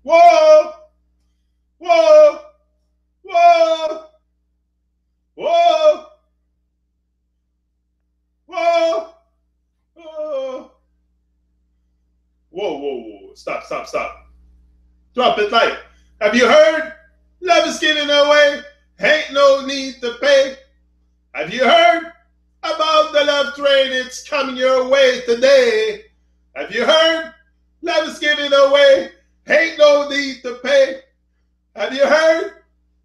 Whoa! Whoa! Whoa! Whoa! Whoa! Whoa! Whoa, whoa, whoa. Stop, stop, stop. Drop it like. Have you heard? Love is getting away. Ain't no need to pay. Have you heard about the love train? It's coming your way today. Have you heard? Love is giving away. Ain't no need to pay. Have you heard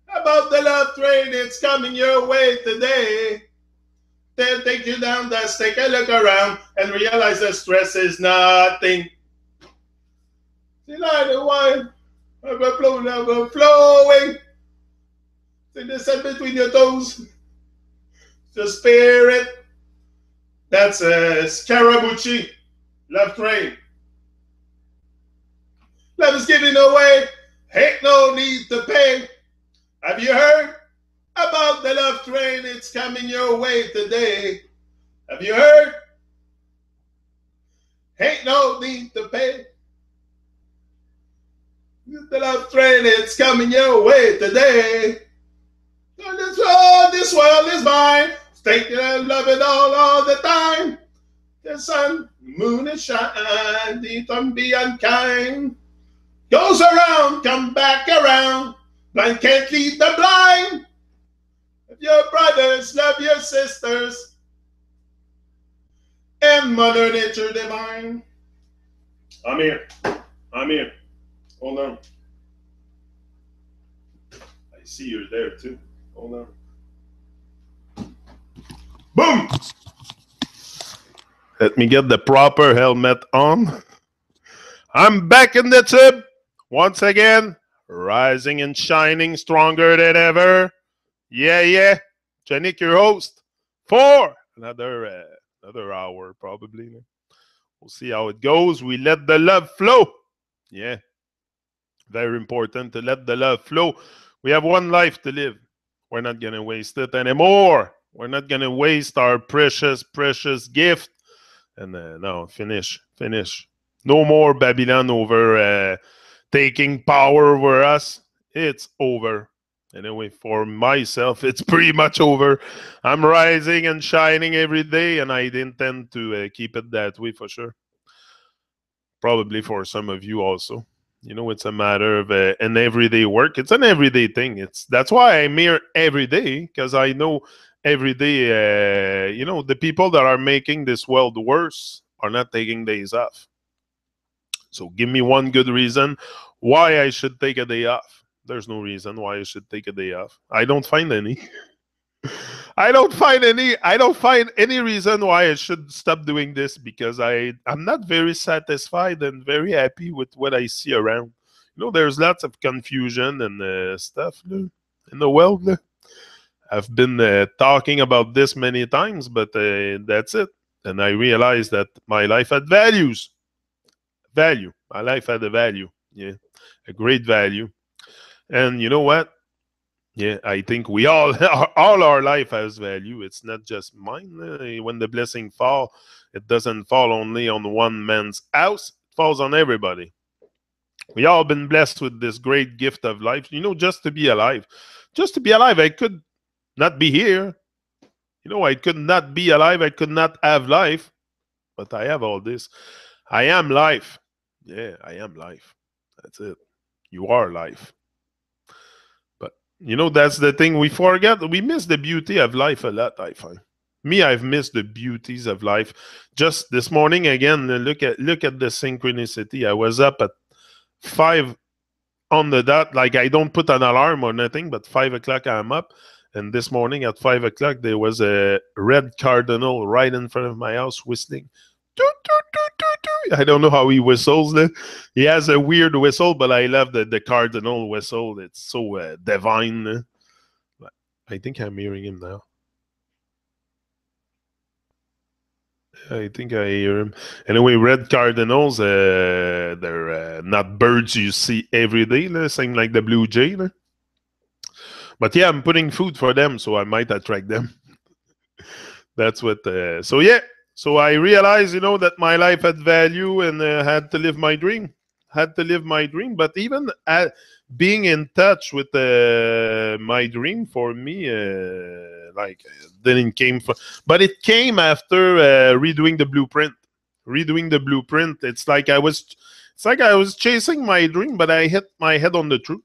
about the love train? It's coming your way today. They'll take you down, just take a look around and realize that stress is nothing. See, like the wine, flowing. See the sun between your toes. The spirit. That's a Scaramucci. Love train. Love is giving away. Ain't no need to pay. Have you heard about the love train? It's coming your way today. Have you heard? Ain't no need to pay. The love train, it's coming your way today. This world is mine. Take it and love it all the time. The sun, moon is shine. Don't be unkind. Goes around, come back around. Blind can't lead the blind. If your brothers love your sisters, and Mother Nature divine. I'm here. I'm here. Hold on. I see you're there too. Hold on. Boom! Let me get the proper helmet on. I'm back in the tube. Once again, rising and shining stronger than ever. Yeah, yeah. Janik, your host, for another hour probably. We'll see how it goes. We let the love flow. Yeah. Very important to let the love flow. We have one life to live. We're not going to waste it anymore. We're not going to waste our precious, precious gift. And no, finish. No more Babylon over taking power over us. It's over. Anyway, for myself, it's pretty much over. I'm rising and shining every day, and I intend to keep it that way for sure. Probably for some of you also. You know, it's a matter of an everyday work. It's an everyday thing. That's why I'm here every day, because I know every day, the people that are making this world worse are not taking days off. So give me one good reason why I should take a day off. There's no reason why I should take a day off. I don't find any. I don't find any reason why I should stop doing this, because I'm not very satisfied and very happy with what I see around. There's lots of confusion and stuff in the world. I've been talking about this many times, but that's it. And I realized that my life had values. Value. My life had a value. Yeah, a great value. And you know what? Yeah, I think we all our life has value. It's not just mine. When the blessing fall, it doesn't fall only on one man's house. It falls on everybody. We all been blessed with this great gift of life. Just to be alive. Just to be alive. I could not be here. I could not be alive. I could not have life. But I have all this. I am life. Yeah, I am life. That's it. You are life. That's the thing we forget. We miss the beauty of life a lot, I find. Me, I've missed the beauties of life. Just this morning, again, look at the synchronicity. I was up at 5 on the dot. Like, I don't put an alarm or nothing, but 5 o'clock I'm up. And this morning at 5 o'clock, there was a red cardinal right in front of my house whistling. I don't know how he whistles. He has a weird whistle, but I love the cardinal whistle. It's so divine. I think I'm hearing him now. I think I hear him. Anyway, red cardinals, they're not birds you see every day, same like the blue jay. But yeah, I'm putting food for them, so I might attract them. That's what... So yeah. So I realized, that my life had value and had to live my dream. had to live my dream. But even being in touch with my dream for me, like didn't came from, but it came after redoing the blueprint. Redoing the blueprint, it's like I was chasing my dream, but I hit my head on the truth.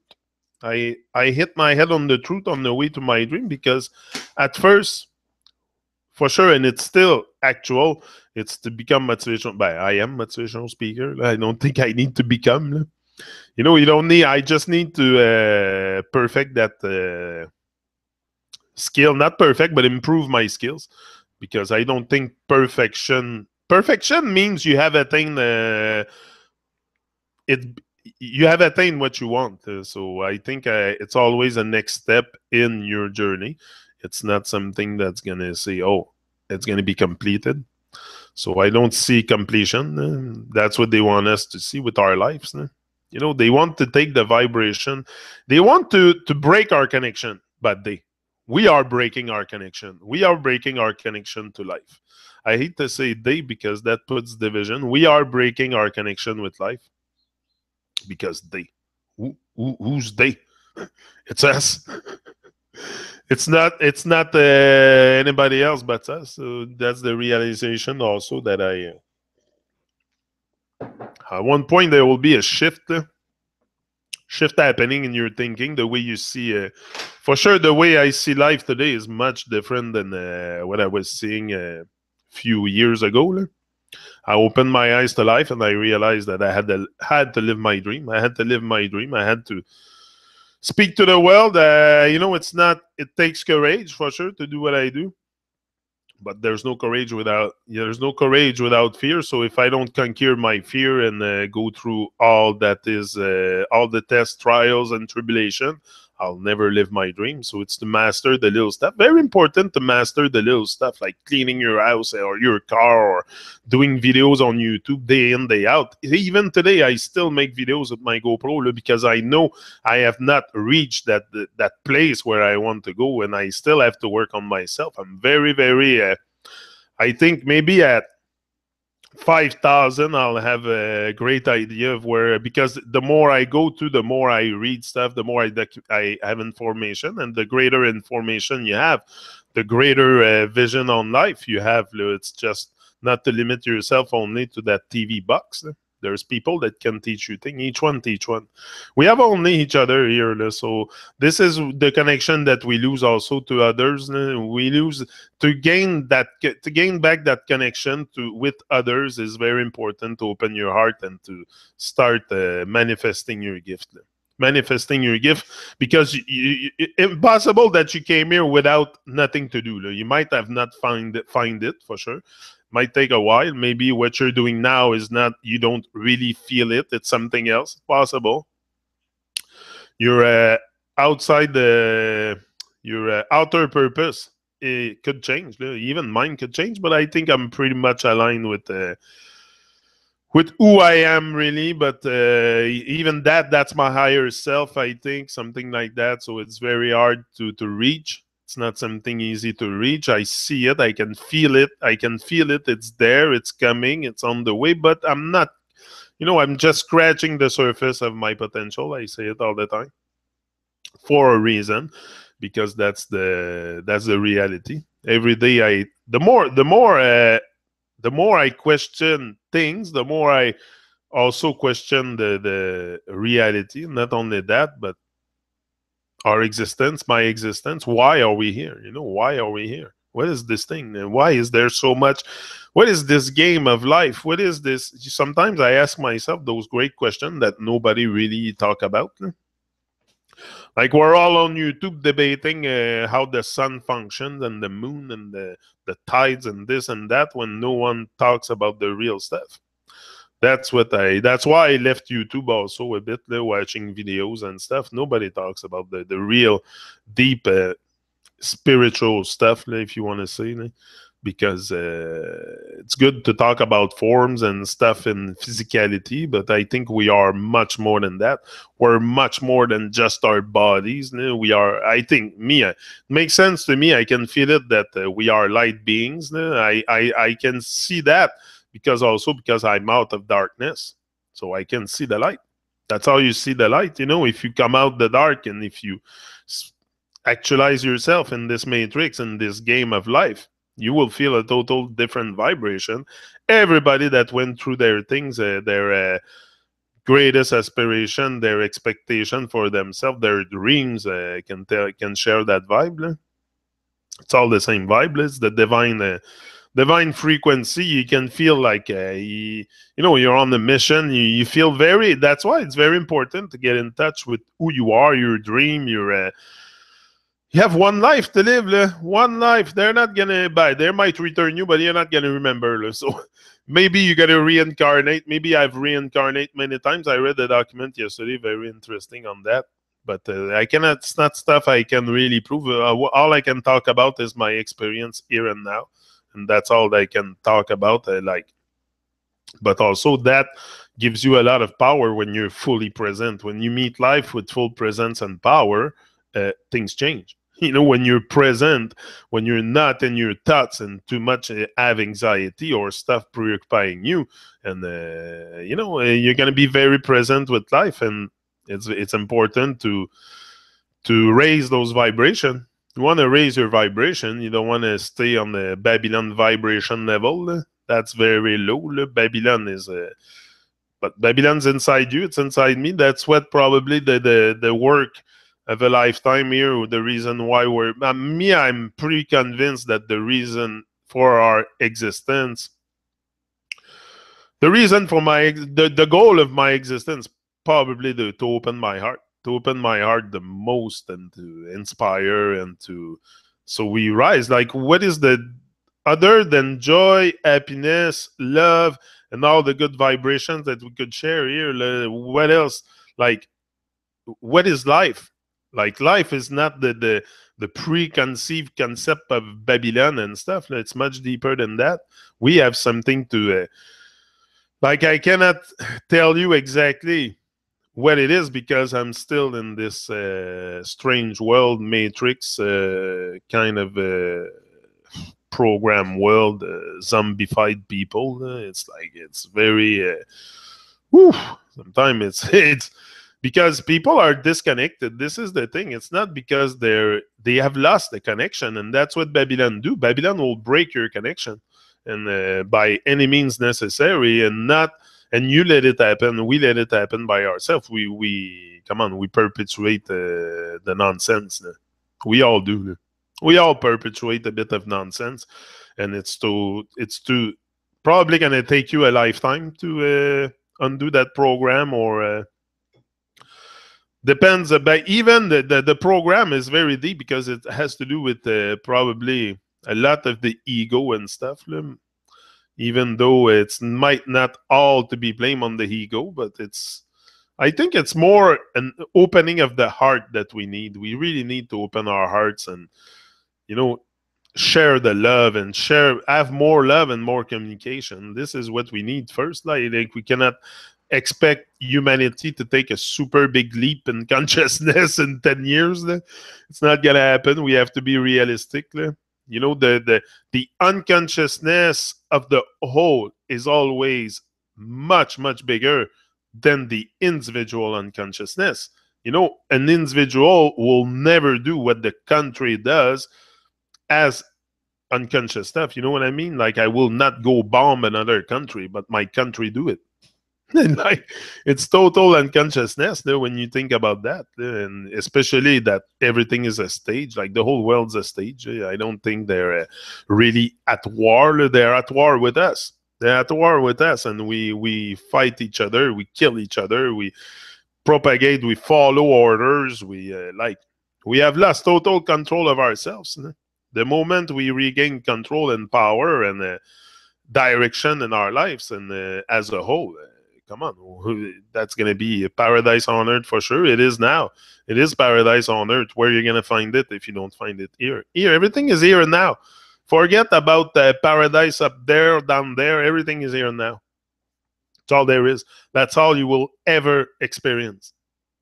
I hit my head on the truth on the way to my dream because at first, for sure, and it's still actual. It's to become motivational. But I am motivational speaker. I don't think I need to become. You don't need. I just need to perfect that skill. Not perfect, but improve my skills because I don't think perfection. Perfection means you have attained it. You have attained what you want. So I think it's always a next step in your journey. It's not something that's gonna say, "Oh, it's gonna be completed." So I don't see completion. That's what they want us to see with our lives. They want to take the vibration. They want to break our connection, but we are breaking our connection. We are breaking our connection to life. I hate to say they because that puts division. We are breaking our connection with life because they. Who's they? It's us. It's not anybody else but us. So that's the realization also that at one point there will be a shift happening in your thinking, the way you see. For sure, the way I see life today is much different than what I was seeing a few years ago. I opened my eyes to life and I realized that I had to live my dream. I had to live my dream. I had to speak to the world. It takes courage for sure to do what I do. But there's no courage without fear. So if I don't conquer my fear and go through all the tests, trials, and tribulation, I'll never live my dream. So it's to master the little stuff. Very important to master the little stuff, like cleaning your house or your car or doing videos on YouTube day in, day out. Even today, I still make videos with my GoPro because I know I have not reached that place where I want to go, and I still have to work on myself. I'm very, very. I think maybe at 5,000, I'll have a great idea of where, because the more I go to, the more I read stuff, the more I have information, and the greater information you have, the greater vision on life you have. It's just not to limit yourself only to that TV box. There's people that can teach you things. Each one teach one. We have only each other here. So this is the connection that we lose also to others. We lose to gain back that connection with others is very important, to open your heart and to start manifesting your gift. Manifesting your gift, because impossible that you came here without nothing to do. You might have not find it for sure. Might take a while. Maybe what you're doing now is not, you don't really feel it. It's something else. Possible. You're outside your outer purpose. It could change. Even mine could change, but I think I'm pretty much aligned with who I am, really. But even that's my higher self, I think, something like that. So it's very hard to reach. It's not something easy to reach. I see it. I can feel it. It's there. It's coming. It's on the way. But I'm not, I'm just scratching the surface of my potential. I say it all the time for a reason, because that's the reality. Every day, the more I question things, the more I also question the reality. Not only that, but our existence, my existence. Why are we here? Why are we here? What is this thing? And why is there so much? What is this game of life? What is this? Sometimes I ask myself those great questions that nobody really talk about. Like, we're all on YouTube debating how the sun functions and the moon and the tides and this and that, when no one talks about the real stuff. That's why I left YouTube also a bit, watching videos and stuff. Nobody talks about the real deep spiritual stuff, if you want to say, because it's good to talk about forms and stuff and physicality, but I think we are much more than that. We're much more than just our bodies. We are, I think, it makes sense to me. I can feel it that we are light beings. I can see that because I'm out of darkness. so I can see the light. That's how you see the light. If you come out the dark and if you actualize yourself in this matrix, in this game of life, you will feel a total different vibration. Everybody that went through their things, their greatest aspiration, their expectation for themselves, their dreams, can share that vibe. It's all the same vibe. It's the divine frequency. You can feel like you're on the mission. You feel very. That's why it's very important to get in touch with who you are, your dream, your. You have one life to live. One life. They're not gonna buy. They might return you, but you're not gonna remember. So maybe you gotta reincarnate. Maybe I've reincarnated many times. I read the document yesterday. Very interesting on that. But I cannot. It's not stuff I can really prove. All I can talk about is my experience here and now, and that's all I can talk about. But also that gives you a lot of power when you're fully present. When you meet life with full presence and power, things change. When you're present, when you're not in your thoughts and too much have anxiety or stuff preoccupying you, and you're gonna be very present with life, and it's important to raise those vibrations. You want to raise your vibration. You don't want to stay on the Babylon vibration level. That's very low. Babylon is but Babylon's inside you. It's inside me. That's what probably the work of a lifetime here. The reason why I'm pretty convinced that the reason for our existence, the reason for the goal of my existence, probably to open my heart, the most, and to inspire and so we rise. Like, what is the other than joy, happiness, love, and all the good vibrations that we could share here? What else? Like, what is life? Like, life is not the preconceived concept of Babylon and stuff. It's much deeper than that. We have something to like, I cannot tell you exactly what it is because I'm still in this strange world, matrix kind of program world, zombified people. It's very sometimes it's because people are disconnected. This is the thing. It's not because they have lost the connection, and that's what Babylon do. Babylon will break your connection, and by any means necessary, and you let it happen. We let it happen by ourselves. We perpetuate the nonsense. We all do. We all perpetuate a bit of nonsense, and it's probably gonna take you a lifetime to undo that program, or depends. But even the program is very deep because it has to do with probably a lot of the ego and stuff. Even though it's might not all to be blamed on the ego, but I think it's more an opening of the heart that we need. We really need to open our hearts and, share the love and have more love and more communication. This is what we need first. Like we cannot expect humanity to take a super big leap in consciousness in 10 years. It's not going to happen. We have to be realistic. The unconsciousness of the whole is always much, much bigger than the individual unconsciousness. An individual will never do what the country does as unconscious stuff. You know what I mean? Like, I will not go bomb another country, but my country do it. Like, it's total unconsciousness when you think about that, and especially that everything is a stage. Like, the whole world's a stage. I don't think they're really at war. They're at war with us. They're at war with us, and we fight each other. We kill each other. We propagate. We follow orders. We have lost total control of ourselves. The moment we regain control and power and direction in our lives and as a whole, come on, that's going to be a paradise on earth for sure. It is now. It is paradise on earth. Where you're going to find it if you don't find it here? Here, everything is here and now. Forget about the paradise up there, down there. Everything is here and now. That's all there is. That's all you will ever experience.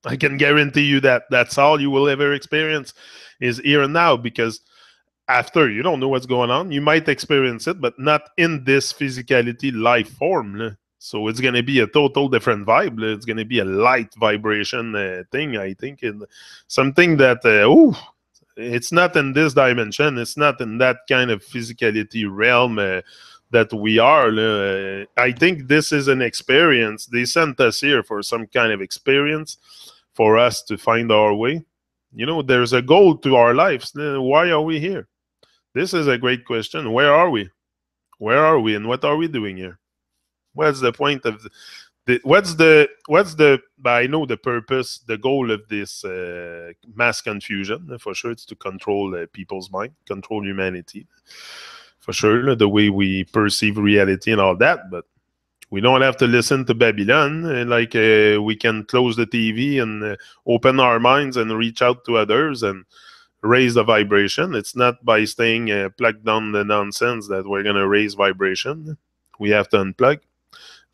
I can guarantee you that. That's all you will ever experience is here and now, because after, you don't know what's going on. You might experience it, but not in this physicality life form. So it's going to be a total different vibe. It's going to be a light vibration thing, I think. And something that, it's not in this dimension. It's not in that kind of physicality realm that we are. I think this is an experience. They sent us here for some kind of experience for us to find our way. There's a goal to our lives. Why are we here? This is a great question. Where are we? Where are we and what are we doing here? What's the point of what's the I know the purpose, the goal of this mass confusion. For sure, it's to control people's mind, control humanity. For sure, the way we perceive reality and all that. But we don't have to listen to Babylon. We can close the TV and open our minds and reach out to others and raise the vibration. It's not by staying plugged down the nonsense that we're going to raise vibration. We have to unplug.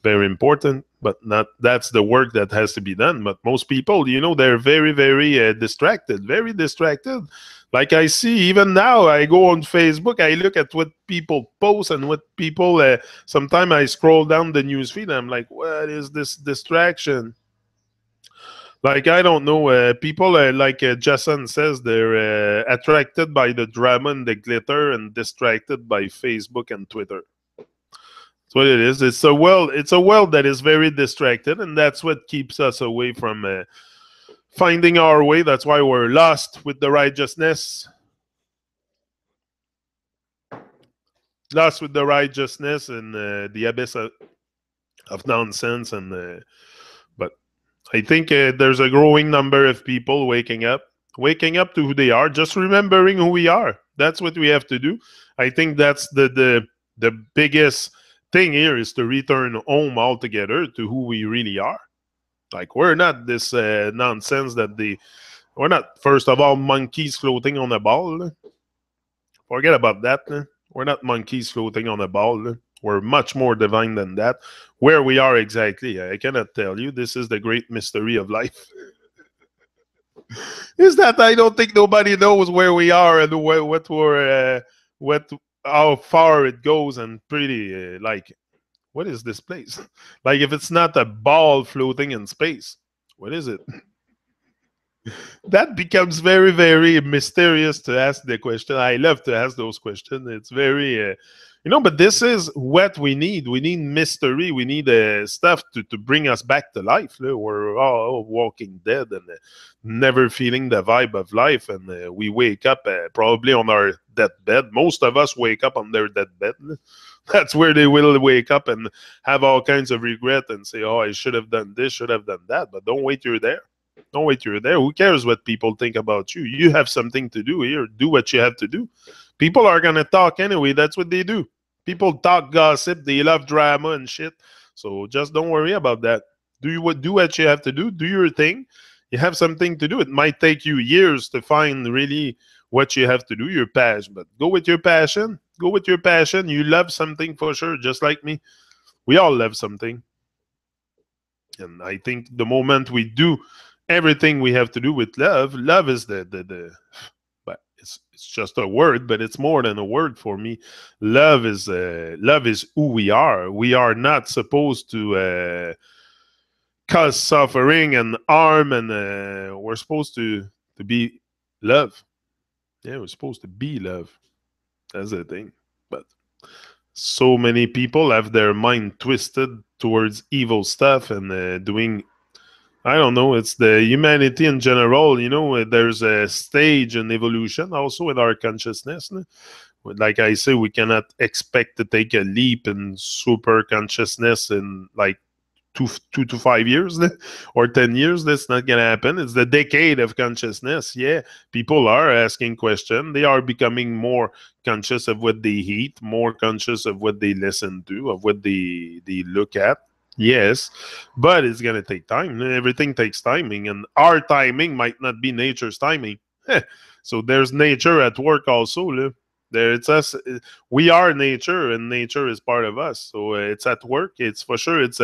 Very important, but not that's the work that has to be done. But most people, they're very, very distracted, very distracted. Like I see, even now, I go on Facebook, I look at what people post and what people, sometimes I scroll down the newsfeed, I'm like, what is this distraction? Like, I don't know, people, like Jason says, they're attracted by the drama and the glitter and distracted by Facebook and Twitter. That's what it is. It's a world. It's a world that is very distracted, and that's what keeps us away from finding our way. That's why we're lost with the righteousness. Lost with the righteousness and the abyss of nonsense. But I think there's a growing number of people waking up to who they are, just remembering who we are. That's what we have to do. I think that's the biggest thing here is to return home altogether to who we really are. Like, we're not this nonsense we're not, first of all, monkeys floating on a ball. Forget about that. We're not monkeys floating on a ball. We're much more divine than that. Where we are exactly, I cannot tell you. This is the great mystery of life. Is that I don't think nobody knows where we are and how far it goes, and pretty what is this place? Like, if it's not a ball floating in space, what is it? That becomes very, very mysterious to ask the question. I love to ask those questions. It's very, but this is what we need. We need mystery. We need stuff to bring us back to life. We're all walking dead and never feeling the vibe of life. And we wake up probably on our deathbed. Most of us wake up on their deathbed. That's where they will wake up and have all kinds of regret and say, oh, I should have done this, should have done that. But don't wait, you're there. Don't wait, you're there. Who cares what people think about you? You have something to do here. Do what you have to do. People are going to talk anyway. That's what they do. People talk gossip. They love drama and shit. So just don't worry about that. Do what you have to do. Do your thing. You have something to do. It might take you years to find really what you have to do, your passion. But go with your passion. Go with your passion. You love something for sure, just like me. We all love something. And I think the moment we do everything we have to do with love is the but it's just a word, but it's more than a word for me. Love is who we are. We are not supposed to cause suffering and harm, and we're supposed to be love. Yeah, we're supposed to be love. That's the thing. But so many people have their mind twisted towards evil stuff and doing, I don't know, it's the humanity in general. There's a stage in evolution also in our consciousness. Like I say, we cannot expect to take a leap in super consciousness in like 2 to 5 years or 10 years. That's not going to happen. It's the decade of consciousness. Yeah, people are asking questions. They are becoming more conscious of what they eat, more conscious of what they listen to, of what they look at. Yes, but it's going to take time. Everything takes timing, and our timing might not be nature's timing. So there's nature at work also. There, it's us. We are nature, and nature is part of us. So it's at work. It's for sure. It's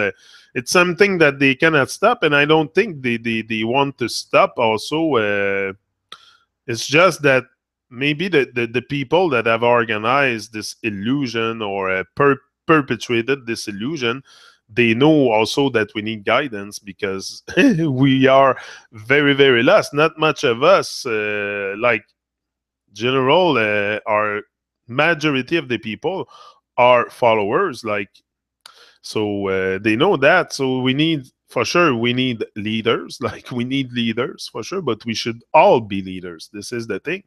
something that they cannot stop, and I don't think they want to stop. Also, it's just that maybe the people that have organized this illusion or perpetrated this illusion, they know also that we need guidance because we are very, very lost. Not much of us, like general, our majority of the people are followers. Like, so they know that. So we need, for sure, we need leaders. Like, we need leaders for sure, but we should all be leaders. This is the thing.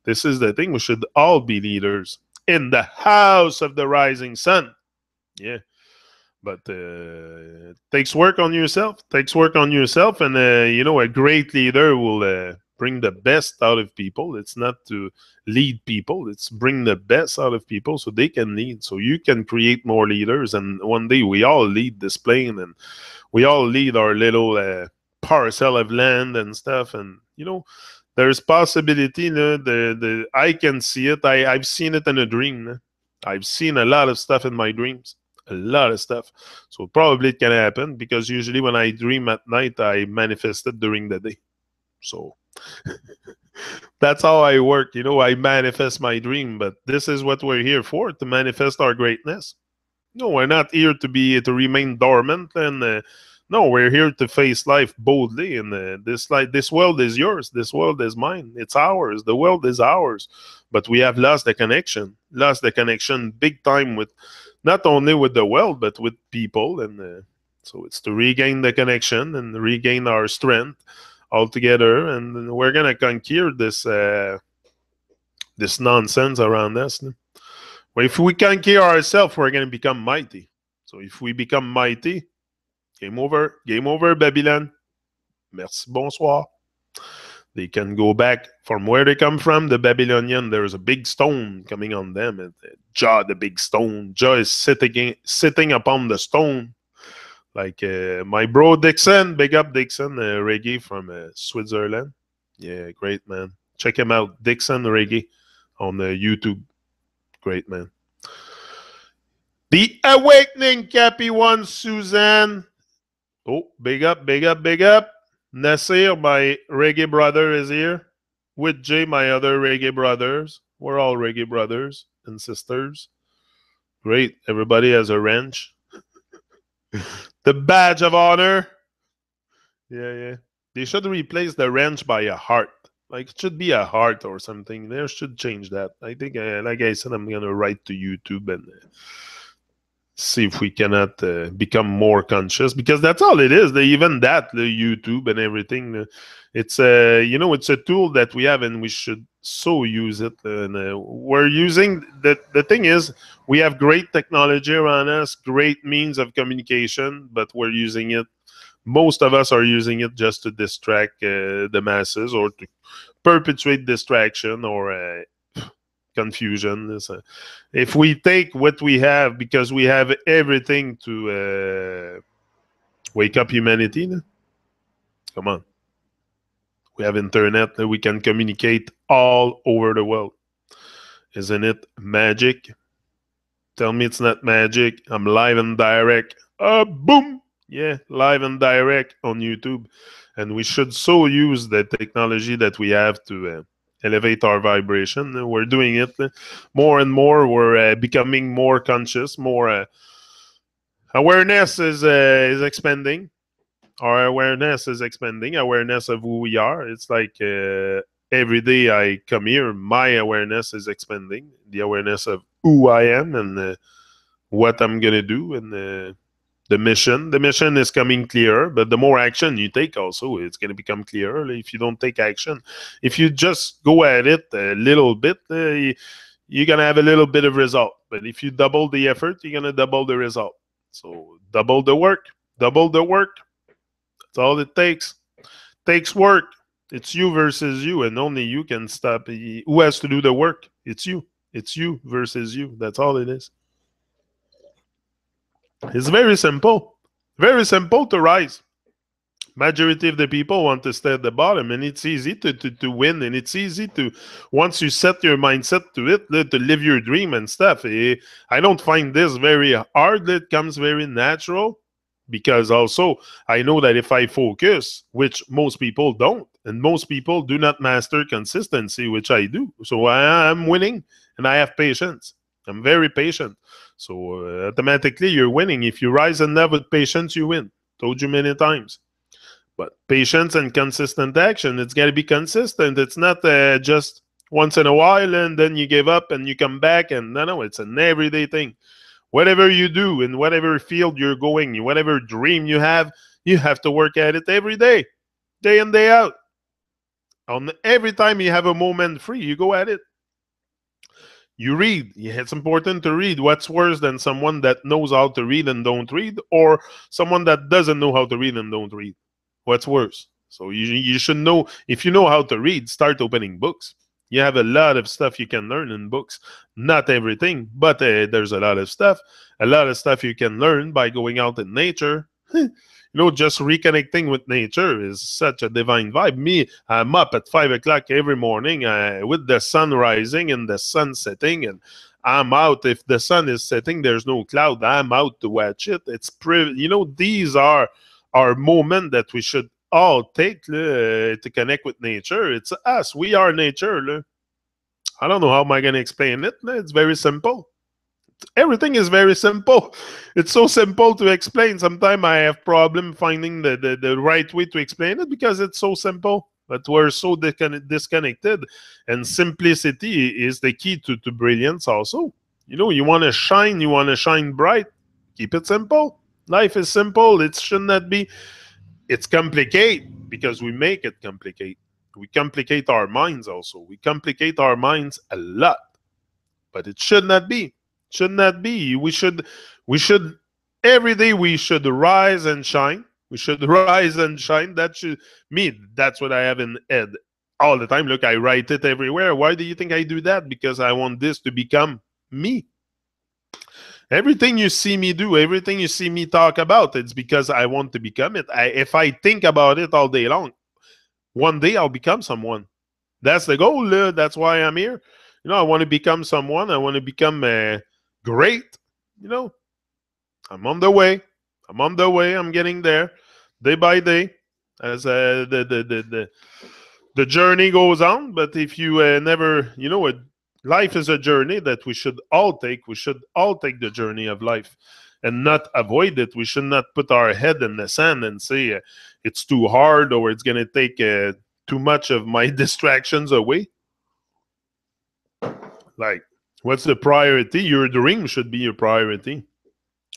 This is the thing. We should all be leaders in the house of the rising sun. Yeah. But takes work on yourself. Takes work on yourself, and a great leader will bring the best out of people. It's not to lead people; it's bring the best out of people so they can lead. So you can create more leaders, and one day we all lead this plane, and we all lead our little parcel of land and stuff. And there's possibility. I can see it. I've seen it in a dream. I've seen a lot of stuff in my dreams. A lot of stuff. So probably it can happen because usually when I dream at night, I manifest it during the day. So that's how I work. I manifest my dream, but this is what we're here for, to manifest our greatness. No, we're not here to remain dormant. And no, we're here to face life boldly. And this world is yours. This world is mine. It's ours. The world is ours. But we have lost the connection. Lost the connection big time with not only with the world, but with people. And so it's to regain the connection and regain our strength all together. And we're going to conquer this nonsense around us. Well, if we conquer ourselves, we're going to become mighty. So if we become mighty, game over. Game over, Babylon. Merci, bonsoir. They can go back from where they come from. The Babylonian, there's a big stone coming on them. And Jah, the big stone. Jah is sitting upon the stone. Like my bro Dixon, big up Dixon, reggae from Switzerland. Yeah, great man. Check him out, Dixon Reggae on YouTube. Great man. The Awakening, Cappy One, Suzanne. Oh, big up, big up, big up. Nasir, my reggae brother, is here. With Jay, my other reggae brothers. We're all reggae brothers and sisters. Great. Everybody has a wrench. The badge of honor. Yeah. They should replace the wrench by a heart. Like, it should be a heart or something. They should change that. I think, like I said, I'm going to write to YouTube and see if we cannot become more conscious, because that's all it is. Even that, the YouTube and everything, it's it's a tool that we have, and we should so use it. And we're using the thing is, we have great technology around us, great means of communication, but we're using it. Most of us are using it just to distract the masses, or to perpetuate distraction or confusion. If we take what we have, because we have everything to wake up humanity. Come on. We have internet that we can communicate all over the world. Isn't it magic? Tell me it's not magic. I'm live and direct. Boom! Yeah, live and direct on YouTube. And we should so use the technology that we have to elevate our vibration. We're doing it more and more. We're becoming more conscious. More awareness is expanding. Our awareness is expanding. Awareness of who we are. It's like every day I come here, my awareness is expanding. The awareness of who I am and what I'm gonna do, and the mission. The mission is coming clearer, but the more action you take, also, it's gonna become clearer. If you don't take action, if you just go at it a little bit, you're gonna have a little bit of result. But if you double the effort, you're gonna double the result. So double the work. Double the work. That's all it takes. Takes work. It's you versus you, and only you can stop. Who has to do the work? It's you. It's you versus you. That's all it is. It's very simple. Very simple to rise. Majority of the people want to stay at the bottom, and it's easy to win, and it's easy to, once you set your mindset to it, to live your dream and stuff. I don't find this very hard. It comes very natural, because also I know that if I focus, which most people don't, and most people do not master consistency, which I do. So I'm winning, and I have patience. I'm very patient. So automatically you're winning. If you rise in love with patience, you win. Told you many times. But patience and consistent action, it's got to be consistent. It's not just once in a while and then you give up and you come back. And no, it's an everyday thing. Whatever you do, in whatever field you're going, whatever dream you have to work at it every day in, day out. On every time you have a moment free, you go at it. You read. It's important to read. What's worse than someone that knows how to read and don't read, or someone that doesn't know how to read and don't read? What's worse? So you should know. If you know how to read, start opening books. You have a lot of stuff you can learn in books. Not everything, but there's a lot of stuff. A lot of stuff you can learn by going out in nature. Just reconnecting with nature is such a divine vibe. Me, I'm up at 5 o'clock every morning with the sun rising and the sun setting, and I'm out. If the sun is setting, there's no cloud. I'm out to watch it. These are our moment that we should all take to connect with nature. It's us. We are nature. I don't know how am I going to explain it. It's very simple. Everything is very simple. It's so simple to explain. Sometimes I have problem finding the right way to explain it because it's so simple. But we're so disconnected. And simplicity is the key to brilliance also. You want to shine bright. Keep it simple. Life is simple. It should not be. It's complicated because we make it complicate. We complicate our minds also. We complicate our minds a lot. But it should not be. Should not be. We should every day we should rise and shine. We should rise and shine. That's what I have in head all the time. Look, I write it everywhere. Why do you think I do that? Because I want this to become me. Everything you see me do, everything you see me talk about, it's because I want to become it. If I think about it all day long, one day I'll become someone. That's the goal. That's why I'm here. I want to become someone. I want to become great. I'm on the way. I'm getting there day by day as the journey goes on. But if you never, life is a journey that we should all take. We should all take the journey of life and not avoid it. We should not put our head in the sand and say it's too hard or it's going to take too much of my distractions away. Like, what's the priority? Your dream should be your priority.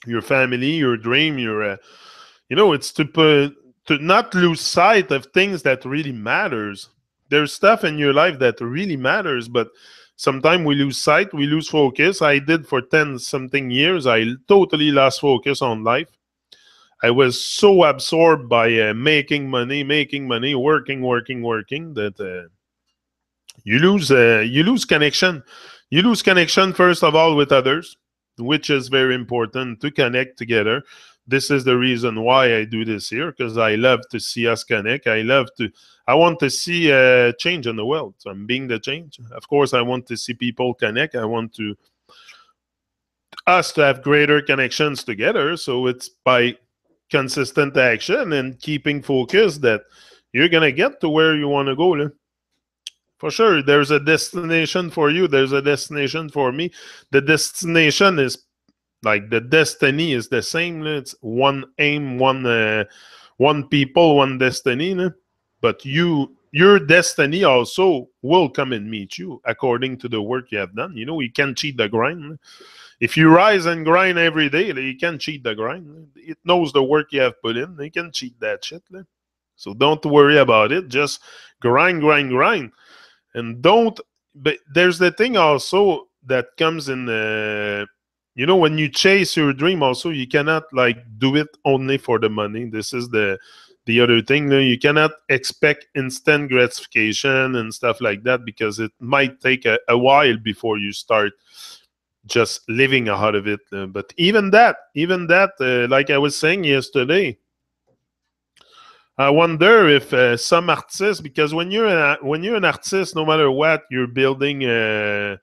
Your family, your dream, it's to not lose sight of things that really matters. There's stuff in your life that really matters, but sometimes we lose sight, we lose focus. I did for 10-something years. I totally lost focus on life. I was so absorbed by making money, working, that you lose connection. You lose connection, first of all, with others, which is very important to connect together. This is the reason why I do this here, because I love to see us connect. I want to see a change in the world. So I'm being the change. Of course, I want to see people connect. I want us to have greater connections together. So it's by consistent action and keeping focus that you're going to get to where you want to go. For sure, there's a destination for you. There's a destination for me. The destination is like the destiny is the same. It's one aim, one people, one destiny. But your destiny also will come and meet you according to the work you have done. You can't cheat the grind. If you rise and grind every day, you can't cheat the grind. It knows the work you have put in. You can cheat that shit. So don't worry about it. Just grind. And but there's the thing also that comes in, when you chase your dream also, you cannot do it only for the money. This is the other thing. You cannot expect instant gratification and stuff like that because it might take a while before you start just living out of it. But even that, like I was saying yesterday, I wonder if some artists, because when you're an artist, no matter what, you're building a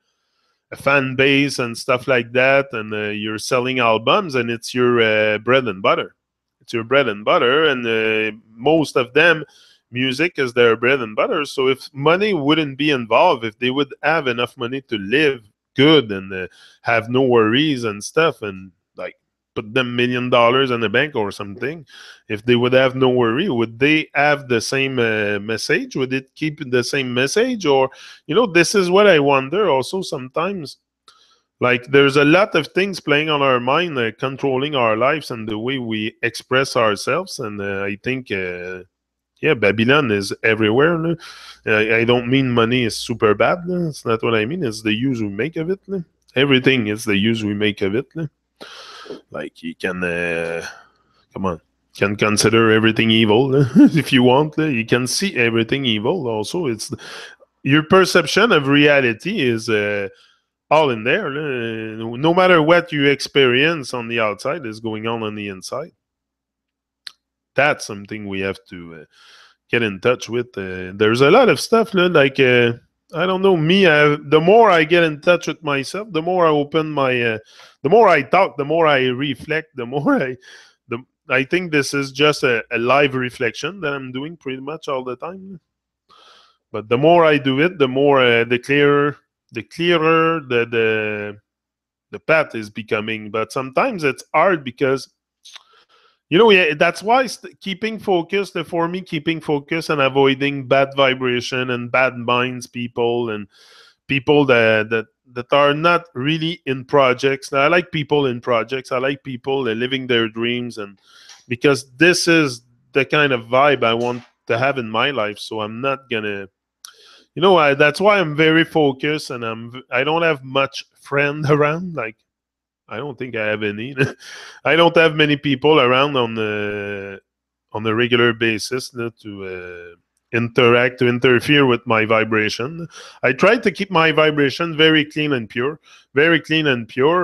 fan base and stuff like that, and you're selling albums, and it's your bread and butter. It's your bread and butter, and most of them, music is their bread and butter. So if money wouldn't be involved, if they would have enough money to live good and have no worries and stuff, and like put them $1 million in the bank or something, if they would have no worry, would they have the same message? Would it keep the same message? Or, this is what I wonder also sometimes. Like, there's a lot of things playing on our mind, controlling our lives and the way we express ourselves. And I think, yeah, Babylon is everywhere. No? I don't mean money is super bad. No? It's not what I mean. It's the use we make of it. No? Everything is the use we make of it. No? Like, you can, come on, you can consider everything evil if you want. You can see everything evil. Also, it's your perception of reality is all in there. No matter what you experience on the outside is going on the inside. That's something we have to get in touch with. There's a lot of stuff like I don't know, me, the more I get in touch with myself, the more I open my the more I talk, the more I reflect, the more I think this is just a live reflection that I'm doing pretty much all the time. But the more I do it, the more the clearer the path is becoming. But sometimes it's hard because yeah, that's why keeping focus, for me, keeping focus and avoiding bad vibration and bad minds people and people that are not really in projects. I like people in projects. I like people living their dreams, and because this is the kind of vibe I want to have in my life. So I'm not gonna, that's why I'm very focused, and I don't have much friend around. Like, I don't think I have any. I don't have many people around on a regular basis to interact, to interfere with my vibration. I try to keep my vibration very clean and pure,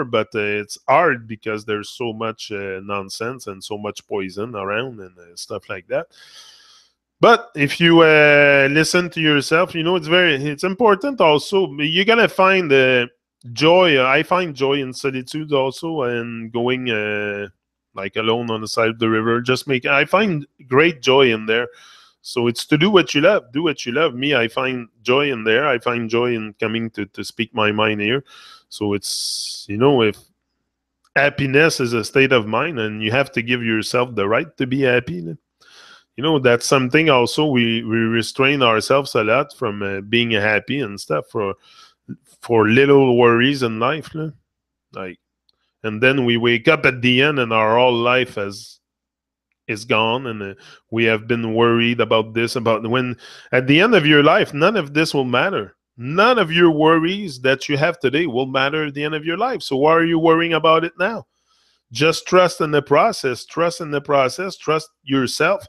but it's hard because there's so much nonsense and so much poison around and stuff like that. But if you listen to yourself, it's important also. You're gonna find joy. I find joy in solitude also, and going like alone on the side of the river. I find great joy in there. So it's to do what you love. Do what you love. Me, I find joy in there. I find joy in coming to speak my mind here. So it's, if happiness is a state of mind, and you have to give yourself the right to be happy. That's something also we restrain ourselves a lot from being happy and stuff for little worries in life. Like, and then we wake up at the end and our whole life is gone, and we have been worried about this, about when at the end of your life, none of this will matter. None of your worries that you have today will matter at the end of your life. So why are you worrying about it now? Just trust in the process. Trust in the process. Trust yourself.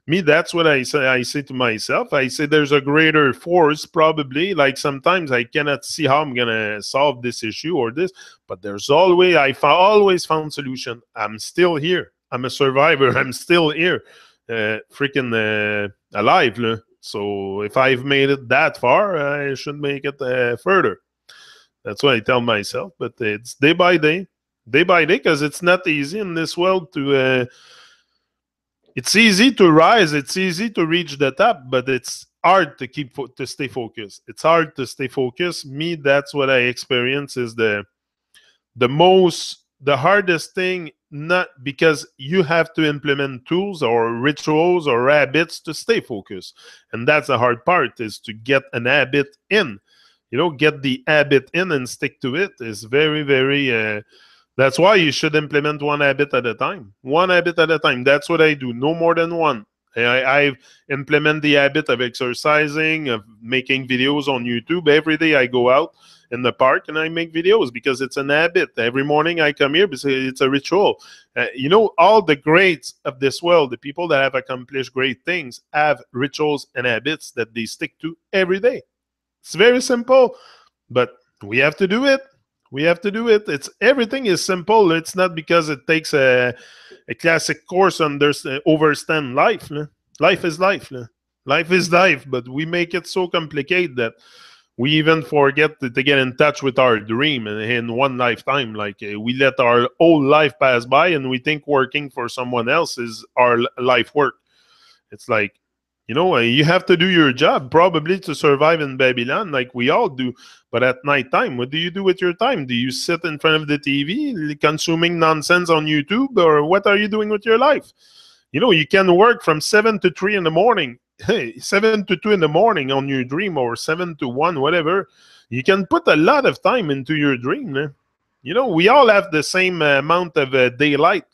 Me, that's what I say. I say to myself, I say there's a greater force, probably. Like, sometimes I cannot see how I'm gonna solve this issue or this, but there's always always found solution. I'm still here. I'm a survivor. I'm still here, freaking alive. So if I've made it that far, I should make it further. That's what I tell myself. But it's day by day, because it's not easy in this world to. It's easy to rise. It's easy to reach the top, but it's hard to stay focused. It's hard to stay focused. Me, that's what I experience is the hardest thing, not because you have to implement tools or rituals or habits to stay focused. And that's the hard part, is to get an habit in. Get the habit in and stick to it is very, very that's why you should implement one habit at a time. One habit at a time. That's what I do. No more than one. I implement the habit of exercising, of making videos on YouTube. Every day I go out in the park and I make videos because it's an habit. Every morning I come here because it's a ritual. All the greats of this world, the people that have accomplished great things, have rituals and habits that they stick to every day. It's very simple, but we have to do it. We have to do it. Everything is simple. It's not because it takes a classic course on overstand life. Life is life. Life is life, but we make it so complicated that we even forget to get in touch with our dream in one lifetime. Like, we let our whole life pass by, and we think working for someone else is our life work. It's like, You have to do your job probably to survive in Babylon, like we all do. But at night time, what do you do with your time? Do you sit in front of the TV consuming nonsense on YouTube, or what are you doing with your life? You can work from 7 to 3 in the morning. Hey, 7 to 2 in the morning on your dream, or 7 to 1, whatever. You can put a lot of time into your dream. We all have the same amount of daylight.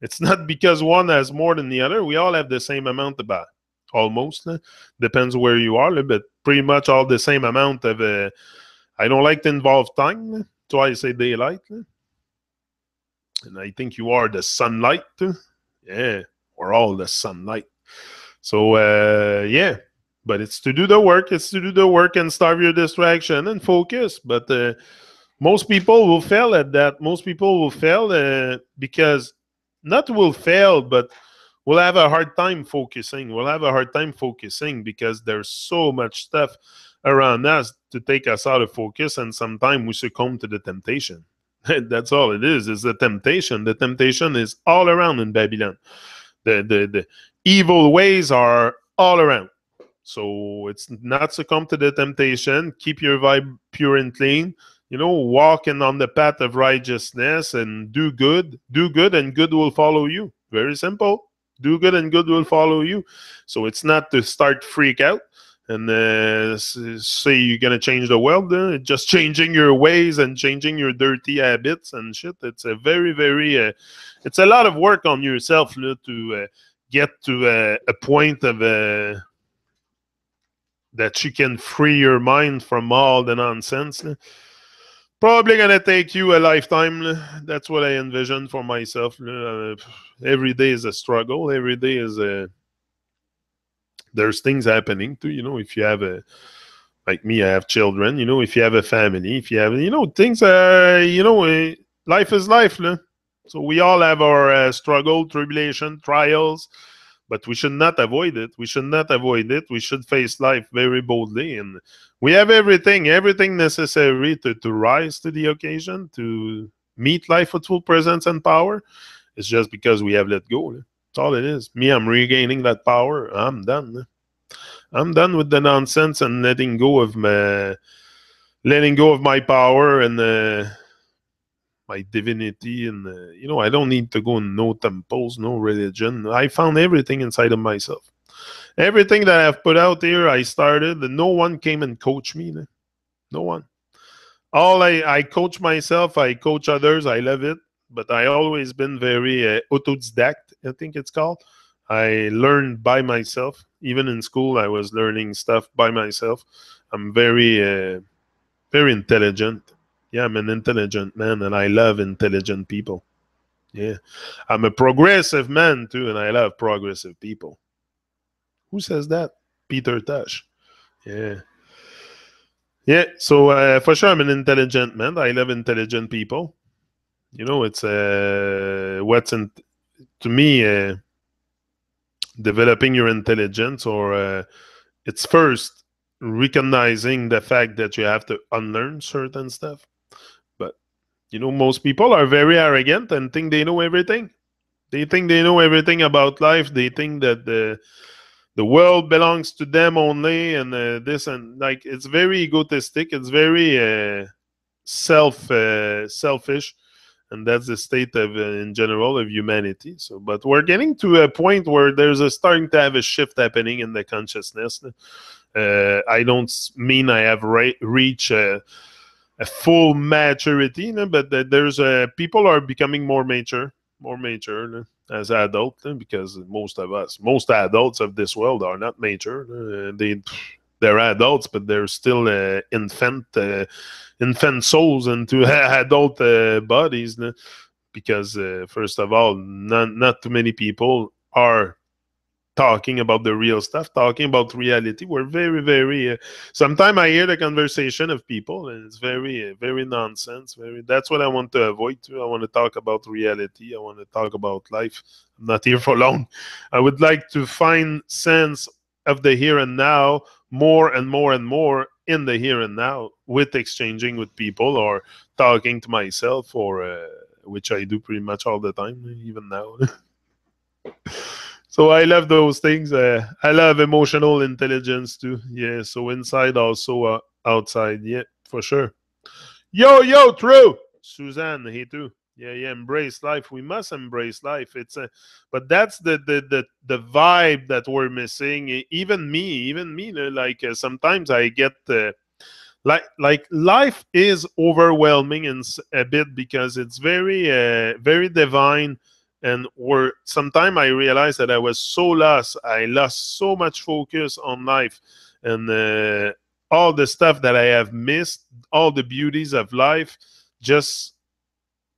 It's not because one has more than the other. We all have the same amount about almost. Depends where you are, but pretty much all the same amount of. I don't like to involve time, so I say daylight. And I think you are the sunlight. Yeah, we're all the sunlight. So yeah, but it's to do the work. It's to do the work and starve your distraction and focus. But most people will fail at that. Most people will fail because not will fail, but we'll have a hard time focusing. We'll have a hard time focusing because there's so much stuff around us to take us out of focus, and sometimes we succumb to the temptation. That's all it is the temptation. The temptation is all around in Babylon. The evil ways are all around. So it's not succumb to the temptation. Keep your vibe pure and clean. Walking on the path of righteousness and do good, and good will follow you. Very simple. Do good and good will follow you. So it's not to start freak out and say you're going to change the world. Just changing your ways and changing your dirty habits and shit. It's a very, very, it's a lot of work on yourself to get to a point of that you can free your mind from all the nonsense. Probably gonna take you a lifetime. That's what I envision for myself. Every day is a struggle. Every day is there's things happening too. If you have like me, I have children. If you have a family, if you have, things. Life is life. So we all have our struggle, tribulation, trials. But we should not avoid it. We should not avoid it. We should face life very boldly. And we have everything necessary to rise to the occasion, to meet life with full presence and power. It's just because we have let go. That's all it is. Me, I'm regaining that power. I'm done. I'm done with the nonsense and letting go of my power and my divinity. And I don't need to go in no temples, no religion. I found everything inside of myself. Everything that I've put out here, I started, and no one came and coached me. No one. I coach myself, I coach others, I love it. But I always been very autodidact, I think it's called. I learned by myself. Even in school, I was learning stuff by myself. I'm very, very intelligent. Yeah, I'm an intelligent man, and I love intelligent people. Yeah. I'm a progressive man, too, and I love progressive people. Who says that? Peter Tosh. Yeah. Yeah, so for sure, I'm an intelligent man. I love intelligent people. It's to me, developing your intelligence, or it's first recognizing the fact that you have to unlearn certain stuff. But most people are very arrogant and think they know everything. They think they know everything about life. They think that the world belongs to them only, and this and like it's very egotistic. It's very selfish, and that's the state of in general of humanity. So, but we're getting to a point where there's starting to have a shift happening in the consciousness. I don't mean I have reached a full maturity, but there's people are becoming more mature as adults, because most adults of this world are not mature. They're adults, but they're still infant souls into adult bodies. Because first of all, not too many people are talking about the real stuff, talking about reality. We're very, very. Sometimes I hear the conversation of people, and it's very, very nonsense. That's what I want to avoid too. I want to talk about reality. I want to talk about life. I'm not here for long. I would like to find sense of the here and now more and more and more in the here and now, with exchanging with people or talking to myself, or which I do pretty much all the time, even now. So I love those things. I love emotional intelligence too. Yeah. So inside also outside. Yeah, for sure. Yo, true. Suzanne, he too. Yeah. Embrace life. We must embrace life. But that's the vibe that we're missing. Even me. Like sometimes I get like life is overwhelming and a bit because it's very divine, and or sometimes I realized that I was so lost. I lost so much focus on life, and all the stuff that I have missed, all the beauties of life, just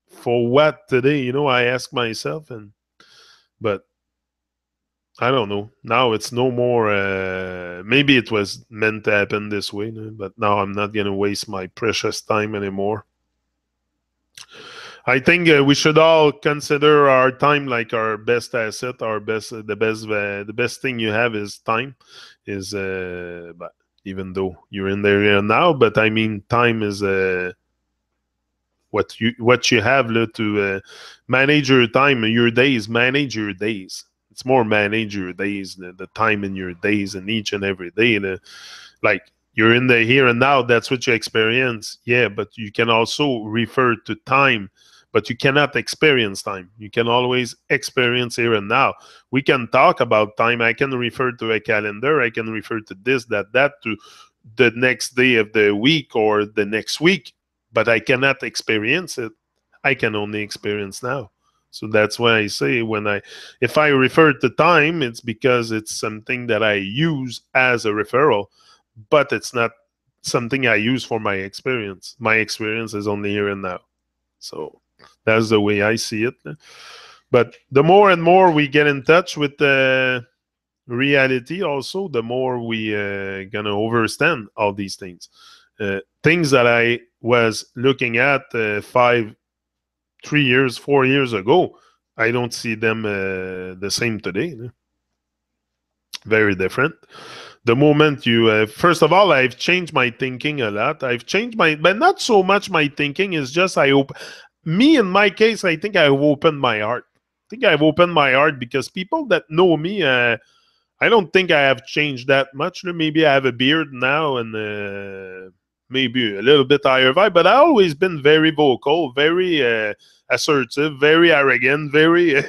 for what today, I ask myself. But I don't know. Now it's no more. Maybe it was meant to happen this way, no? But now I'm not gonna waste my precious time anymore. I think we should all consider our time like our best asset, our best, the best thing you have is time. But even though you're in there now, but I mean, time is what you have to manage your time, your days. Manage your days. It's more manage your days, the time in your days, and each and every day. Like you're in the here and now. That's what you experience. Yeah, but you can also refer to time. But you cannot experience time. You can always experience here and now. We can talk about time. I can refer to a calendar. I can refer to this, that, to the next day of the week or the next week, but I cannot experience it. I can only experience now. So that's why I say if I refer to time, it's because it's something that I use as a referral, but it's not something I use for my experience. My experience is only here and now. So that's the way I see it. But the more and more we get in touch with the reality, also, the more we gonna understand all these things. Things that I was looking at 3 years, 4 years ago, I don't see them the same today. Very different. The moment first of all, I've changed my thinking a lot. I've changed but not so much my thinking. Is just me in my case, I think I've opened my heart. I think I've opened my heart because people that know me, I don't think I have changed that much. Maybe I have a beard now and maybe a little bit higher vibe, but I've always been very vocal, very assertive, very arrogant, very.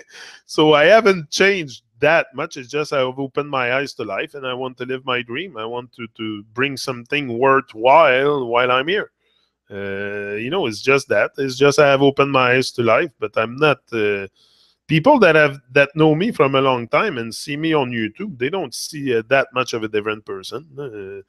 So I haven't changed that much. It's just I've opened my eyes to life and I want to live my dream. I want to bring something worthwhile while I'm here. It's just that. It's just I have opened my eyes to life, but I'm not. People that know me from a long time and see me on YouTube, they don't see that much of a different person.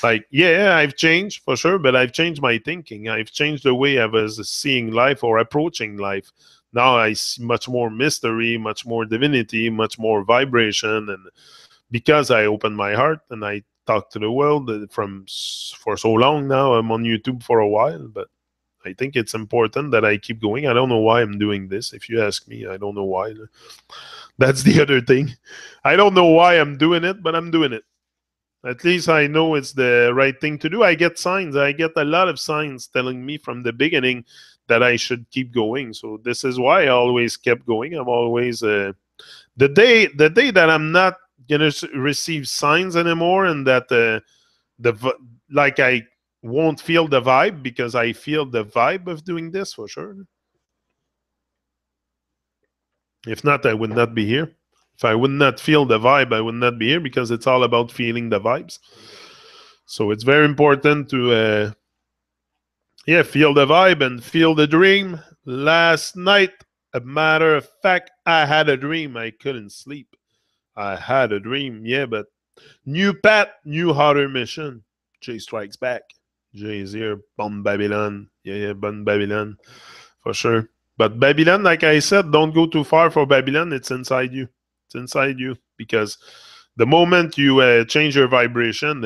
I've changed for sure, but I've changed my thinking. I've changed the way I was seeing life or approaching life. Now I see much more mystery, much more divinity, much more vibration, and because I opened my heart and I talk to the world for so long now. I'm on YouTube for a while, but I think it's important that I keep going. I don't know why I'm doing this. If you ask me, I don't know why. That's the other thing. I don't know why I'm doing it, but I'm doing it. At least I know it's the right thing to do. I get signs. I get a lot of signs telling me from the beginning that I should keep going. So this is why I always kept going. I'm always the day that I'm not gonna receive signs anymore, and that like I won't feel the vibe, because I feel the vibe of doing this for sure. If not, I would not be here. If I would not feel the vibe, I would not be here, because it's all about feeling the vibes. So it's very important to feel the vibe and feel the dream. Last night, a matter of fact, I had a dream. I couldn't sleep. I had a dream, but new Pat, new horror mission. Jay strikes back. Jay is here. Bon Babylon. Bon Babylon. For sure. But Babylon, like I said, don't go too far for Babylon. It's inside you. It's inside you. Because the moment you change your vibration,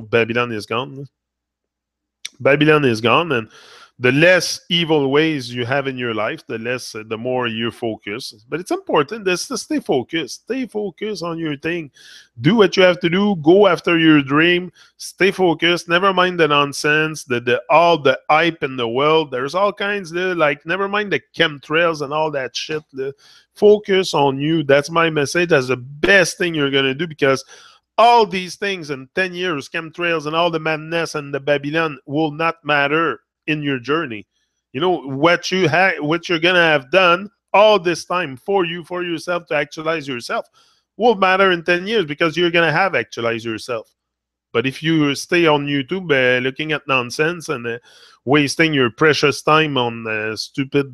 Babylon is gone. Babylon is gone. And the less evil ways you have in your life, the less, the more you focus. But it's important just to stay focused. Stay focused on your thing. Do what you have to do. Go after your dream. Stay focused. Never mind the nonsense, the all the hype in the world. There's all kinds of, like, never mind the chemtrails and all that shit. Focus on you. That's my message. That's the best thing you're gonna do, because all these things in 10 years, chemtrails and all the madness and the Babylon will not matter in your journey. You know what what you're gonna have done all this time for you, for yourself, to actualize yourself, will matter in 10 years, because you're gonna have actualized yourself. But if you stay on YouTube looking at nonsense and wasting your precious time on stupid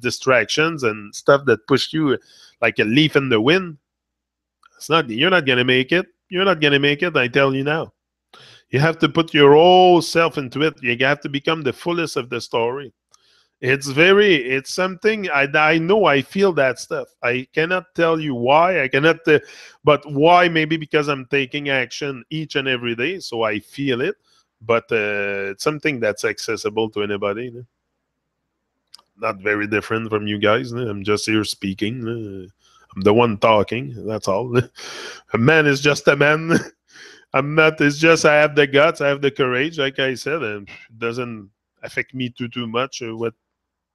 distractions and stuff that push you like a leaf in the wind, you're not gonna make it. You're not gonna make it, I tell you now. You have to put your whole self into it. You have to become the fullest of the story. It's something I know. I feel that stuff. I cannot tell you why. I cannot, but why? Maybe because I'm taking action each and every day, so I feel it. But it's something that's accessible to anybody. Not very different from you guys. I'm just here speaking. I'm the one talking. That's all. A man is just a man. I'm not. It's just I have the guts. I have the courage. Like I said, and it doesn't affect me too much. What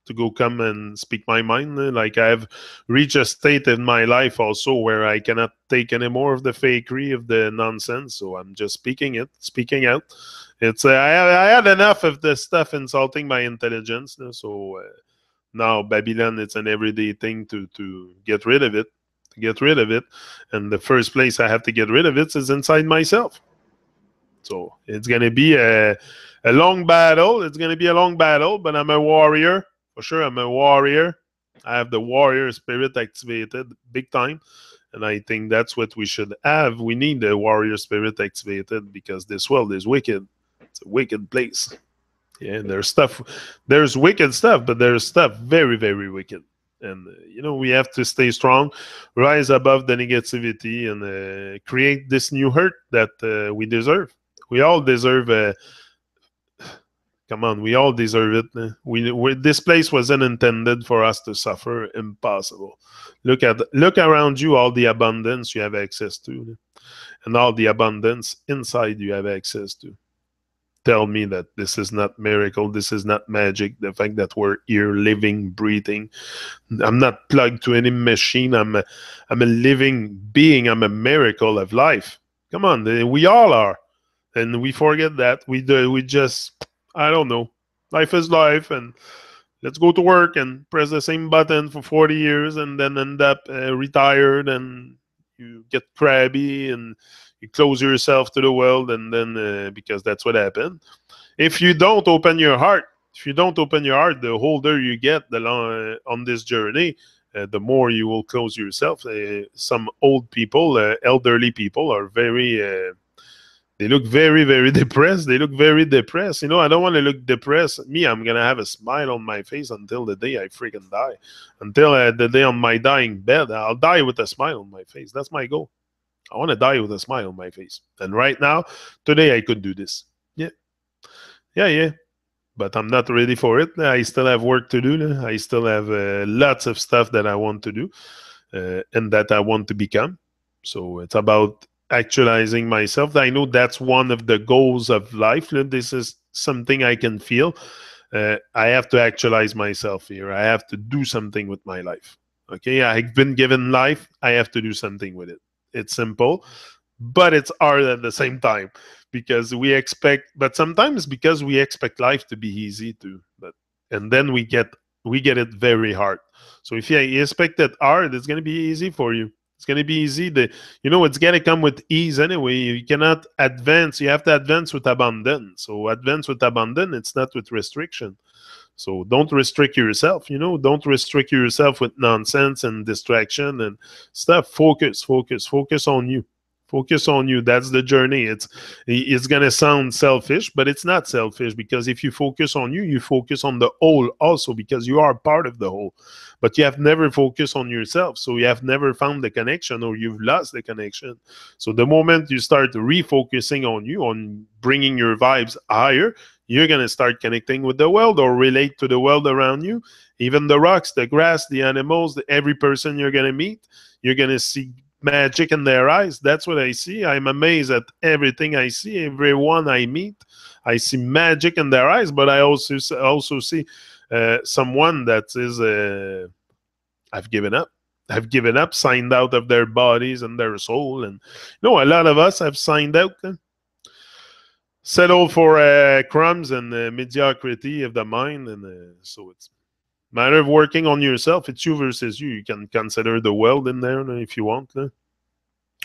to go come and speak my mind. Like, I've reached a state in my life also where I cannot take any more of the fakery, of the nonsense. So I'm just speaking out. It's I had enough of the stuff insulting my intelligence. So now Babylon, it's an everyday thing to get rid of it. To get rid of it, and the first place I have to get rid of it is inside myself. So it's gonna be a long battle. It's gonna be a long battle, but I'm a warrior. For sure, I'm a warrior. I have the warrior spirit activated big time. And I think that's what we should have. We need the warrior spirit activated, because this world is wicked. It's a wicked place. Yeah, there's wicked stuff, but there's stuff very, very wicked. And, we have to stay strong, rise above the negativity, and create this new hurt that we deserve. We all deserve come on, we all deserve it. This place wasn't intended for us to suffer. Impossible. Look around you, all the abundance you have access to, and all the abundance inside you have access to. Tell me that this is not miracle. This is not magic. The fact that we're here, living, breathing. I'm not plugged to any machine. I'm a living being. I'm a miracle of life. Come on, we all are, and we forget that. We just. I don't know. Life is life, and let's go to work and press the same button for 40 years and then end up retired, and you get crabby and you close yourself to the world, and then because that's what happened. If you don't open your heart, the older you get on this journey, the more you will close yourself. Some old people, elderly people are very... they look very, very depressed. They look very depressed. I don't want to look depressed. Me, I'm going to have a smile on my face until the day I freaking die. Until the day on my dying bed, I'll die with a smile on my face. That's my goal. I want to die with a smile on my face. And right now, today, I could do this. Yeah. But I'm not ready for it. I still have work to do. I still have lots of stuff that I want to do and that I want to become. So it's about actualizing myself. I know that's one of the goals of life. This is something I can feel. I have to actualize myself here. I have to do something with my life. Okay, I've been given life. I have to do something with it. It's simple, but it's hard at the same time, because but sometimes because we expect life to be easy too. And then we get it very hard. So if you expect it hard, it's going to be easy for you. It's going to be easy. It's going to come with ease anyway. You cannot advance. You have to advance with abundance. So advance with abundance. It's not with restriction. So don't restrict yourself. Don't restrict yourself with nonsense and distraction and stuff. Focus on you. Focus on you. That's the journey. It's going to sound selfish, but it's not selfish, because if you focus on you, you focus on the whole also, because you are part of the whole. But you have never focused on yourself. So you have never found the connection, or you've lost the connection. So the moment you start refocusing on you, on bringing your vibes higher, you're going to start connecting with the world or relate to the world around you. Even the rocks, the grass, the animals, every person you're going to meet, you're going to see magic in their eyes. That's what I see. I'm amazed at everything I see. Everyone I meet, I see magic in their eyes, but I also see someone that is, I've given up. Have given up, signed out of their bodies and their soul. And a lot of us have signed out, settled for crumbs and mediocrity of the mind. And so it's a matter of working on yourself. It's you versus you. You can consider the world in there if you want.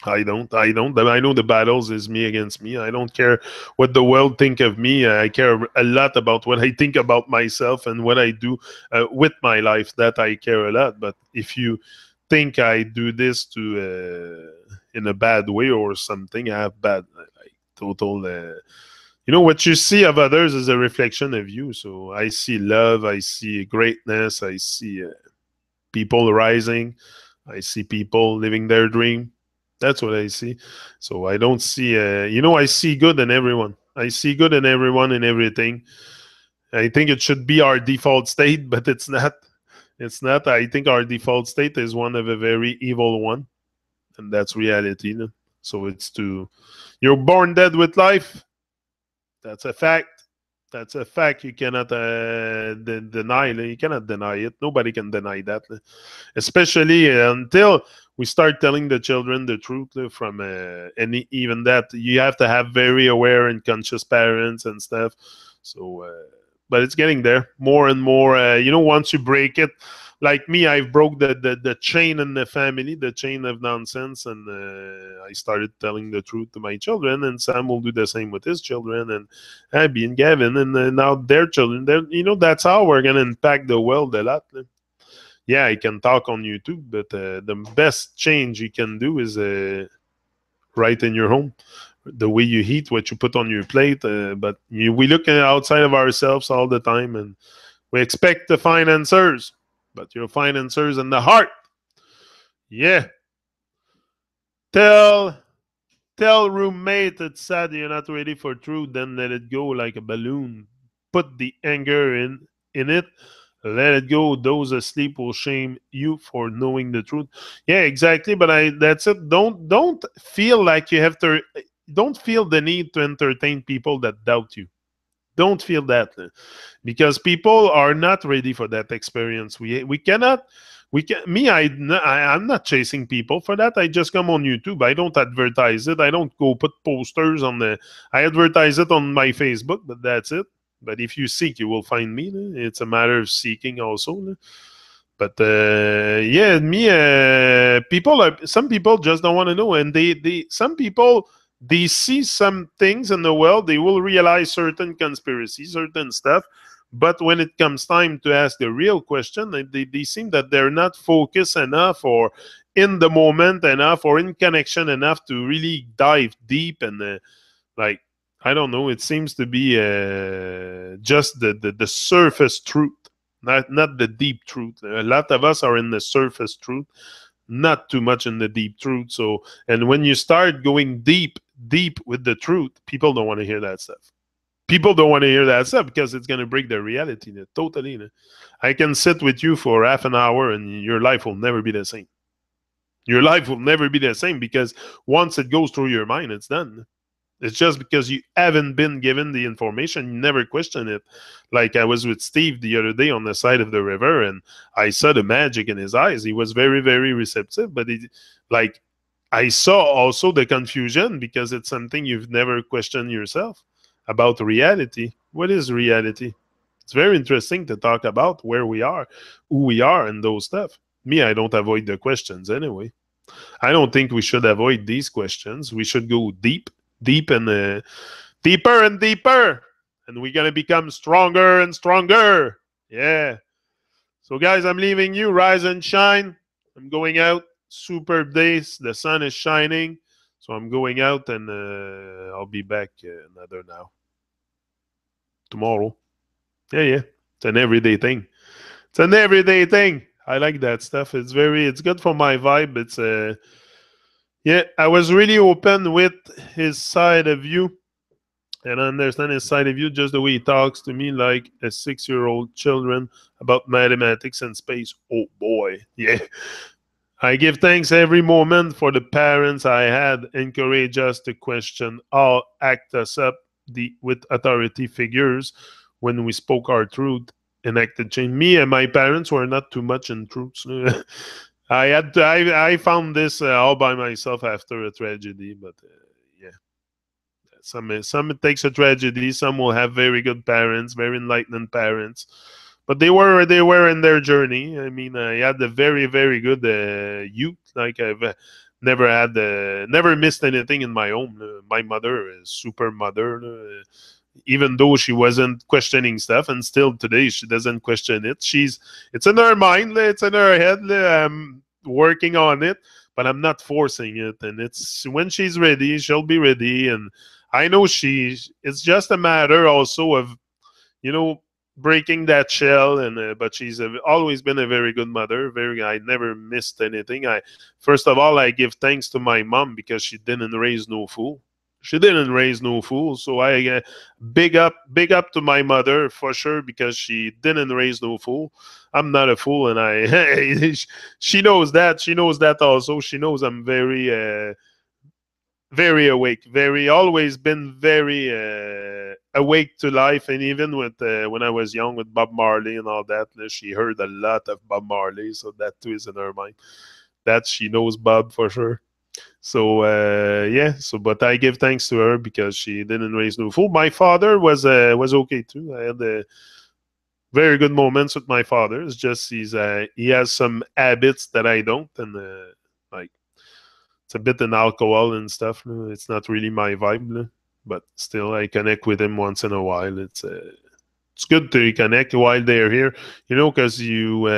I don't. I know the battles is me against me. I don't care what the world think of me. I care a lot about what I think about myself and what I do with my life. That I care a lot. But if you think I do this in a bad way or something, I have bad total. What you see of others is a reflection of you. So I see love. I see greatness. I see people rising. I see people living their dream. That's what I see. So I don't see, I see good in everyone. I see good in everyone and everything. I think it should be our default state, but it's not. It's not. I think our default state is one of a very evil one, and that's reality. So you're born dead with life. That's a fact. That's a fact. You cannot deny. You cannot deny it. Nobody can deny that, especially until we start telling the children the truth. From even that, you have to have very aware and conscious parents and stuff. So, but it's getting there more and more. Once you break it, like me, I've broke the chain in the family, the chain of nonsense, and I started telling the truth to my children, and Sam will do the same with his children, and Abby and Gavin, and now their children. That's how we're gonna impact the world a lot. Yeah, I can talk on YouTube, but the best change you can do is right in your home. The way you eat, what you put on your plate. But we look outside of ourselves all the time, and we expect to find answers. But you'll find answers in the heart. Yeah. Tell roommate it's sad you're not ready for truth, then let it go like a balloon. Put the anger in it. Let it go. Those asleep will shame you for knowing the truth. Yeah, exactly. But that's it. Don't feel like you have to. Don't feel the need to entertain people that doubt you. Don't feel that, because people are not ready for that experience. We cannot. I'm not chasing people for that. I just come on YouTube. I don't advertise it. I don't go put posters on I advertise it on my Facebook, but that's it. But if you seek, you will find me. It's a matter of seeking also. But yeah, some people just don't want to know, and some people, they see some things in the world, they will realize certain conspiracies, certain stuff. But when it comes time to ask the real question, they seem that they're not focused enough or in the moment enough or in connection enough to really dive deep and I don't know. It seems to be just the surface truth, not the deep truth. A lot of us are in the surface truth, not too much in the deep truth. So, and when you start going deep with the truth, people don't want to hear that stuff. People don't want to hear that stuff because it's going to break their reality. Totally. I can sit with you for half an hour and your life will never be the same. Your life will never be the same because once it goes through your mind, it's done. It's just because you haven't been given the information, you never question it. Like I was with Steve the other day on the side of the river, and I saw the magic in his eyes. He was very, very receptive, but I saw also the confusion because it's something you've never questioned yourself about reality. What is reality? It's very interesting to talk about where we are, who we are, and those stuff. Me, I don't avoid the questions anyway. I don't think we should avoid these questions. We should go deep and deeper and deeper, and we're gonna become stronger and stronger. Yeah. So guys, I'm leaving you. Rise and shine. I'm going out. Superb days. The sun is shining, so I'm going out, and I'll be back another now tomorrow. Yeah. It's an everyday thing. It's an everyday thing. I like that stuff. It's good for my vibe. It's yeah, I was really open with his side of you. And I understand his side of you just the way he talks to me like a 6-year-old children about mathematics and space. Oh boy, yeah. I give thanks every moment for the parents I had encourage us to question all act us up with authority figures when we spoke our truth enacted change. Me and my parents were not too much in truths. I found this all by myself after a tragedy, but yeah. Some it takes a tragedy. Some will have very good parents, very enlightened parents, but they were in their journey. I mean, I had a very good youth. Like I've never missed anything in my home. My mother is super mother. Even though she wasn't questioning stuff, and still today she doesn't question it. It's in her mind, it's in her head. I'm working on it, but I'm not forcing it. And it's when she's ready, she'll be ready. And I know it's just a matter also of, you know, breaking that shell. And but she's always been a very good mother. I never missed anything. I First of all, I give thanks to my mom because she didn't raise no fool. She didn't raise no fool. So I big up to my mother for sure because she didn't raise no fool. I'm not a fool, and she knows that. She knows that also. She knows I'm very awake, very always been very awake to life. And even with when I was young with Bob Marley and all that, she heard a lot of Bob Marley, so that too is in her mind. That she knows Bob for sure. So yeah, so but I give thanks to her because she didn't raise no fool. My father was okay too. I had very good moments with my father. It's just he has some habits that I don't, and like it's a bit in alcohol and stuff. It's not really my vibe, but still I connect with him once in a while. It's good to connect while they're here, because you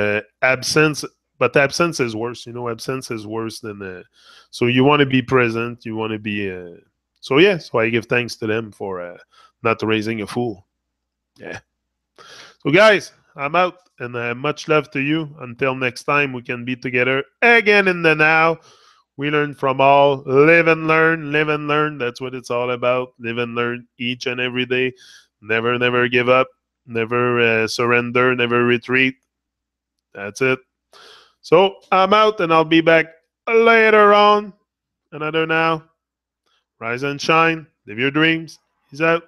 absence, but absence is worse. Absence is worse than. So you want to be present. You want to be. So yeah, so I give thanks to them for not raising a fool. Yeah. So guys, I'm out, and much love to you. Until next time, we can be together again in the now. We learn from all. Live and learn. Live and learn. That's what it's all about. Live and learn each and every day. Never give up. Never surrender. Never retreat. That's it. So I'm out, and I'll be back later on. Another now. Rise and shine. Live your dreams. He's out.